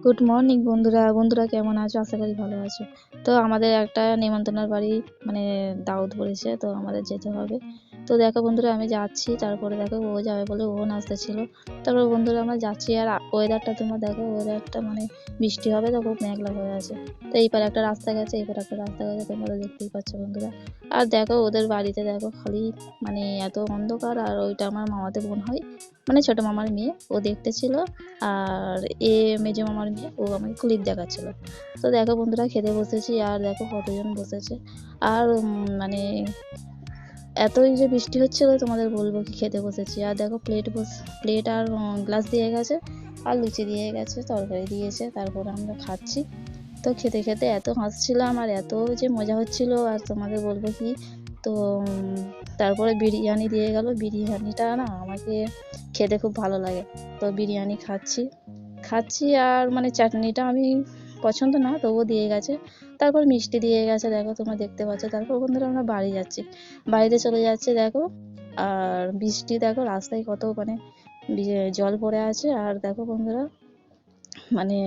Good morning বন্ধুরা। বন্ধুরা কেমন আছো? আশা করি ভালো আছো। তো আমাদের একটা নেমন্তন্নের বাড়ি মানে দাওয়াত পড়েছে, তো আমাদের যেতে হবে। তো দেখো বন্ধুরা আমি যাচ্ছি, তারপরে দেখো ও যাবে বলে ও নাচতে ছিল। তারপর বন্ধুরা আমরা যাচ্ছি, আর ওয়েদারটা তোমরা দেখো, ওয়েদারটা মানে বৃষ্টি হবে তো খুব মেঘলা হয়ে আছে। তো এইপারে একটা রাস্তা গেছে, এইপারে একটা রাস্তা গেছে, তোমরা তো দেখতেই পাচ্ছ বন্ধুরা। আর দেখো ওদের বাড়িতে দেখো খালি মানে এত অন্ধকার, আর ওইটা আমার মামাতো বোন হয়, মানে ছোট মামার মেয়ে, ও দেখতে ছিল। আর মেজো মামার মেয়ে, ও আমাকে ক্লিপ দেখাচ্ছিল। তো দেখো বন্ধুরা খেতে বসেছি, আর দেখো কতজন বসেছে। আর মানে এতই যে বৃষ্টি হচ্ছিল তোমাদের বলবো কি, খেতে বসেছি। আর দেখো প্লেট আর গ্লাস দিয়ে গেছে, আর লুচি দিয়ে গেছে, তরকারি দিয়েছে, তারপরে আমরা খাচ্ছি। তো খেতে খেতে এত হাসছিলাম আর এত যে মজা হচ্ছিল, আর তোমাদের বলবো কি। তো তারপরে বিরিয়ানি দিয়ে গেল। বিরিয়ানিটা না আমাকে খেতে খুব ভালো লাগে, তো বিরিয়ানি খাচ্ছি। আর মানে চাটনিটা আমি পছন্দ না, তবুও দিয়ে গেছে। তারপর মিষ্টি দিয়ে গেছে, দেখো তোমরা দেখতে পাচ্ছ। তারপর বন্ধুরা আমরা বাড়ি যাচ্ছি, বাড়িতে চলে যাচ্ছে দেখো। আর বৃষ্টি দেখো রাস্তায় কত মানে জল পড়ে আছে। আর দেখো বন্ধুরা মানে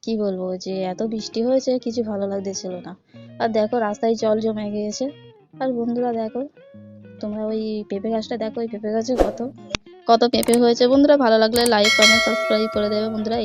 কি বলবো, যে এত বৃষ্টি হয়েছে কিছু ভালো লাগতেছিল না। আর দেখো রাস্তায় জল জমে গিয়েছে। আর বন্ধুরা দেখো তোমরা ওই পেঁপে গাছটা দেখো, ওই পেঁপে গাছে কত কত পেঁপে হয়েছে। বন্ধুরা ভালো লাগলে লাইক কমেন্ট সাবস্ক্রাইব করে দেবে বন্ধুরা।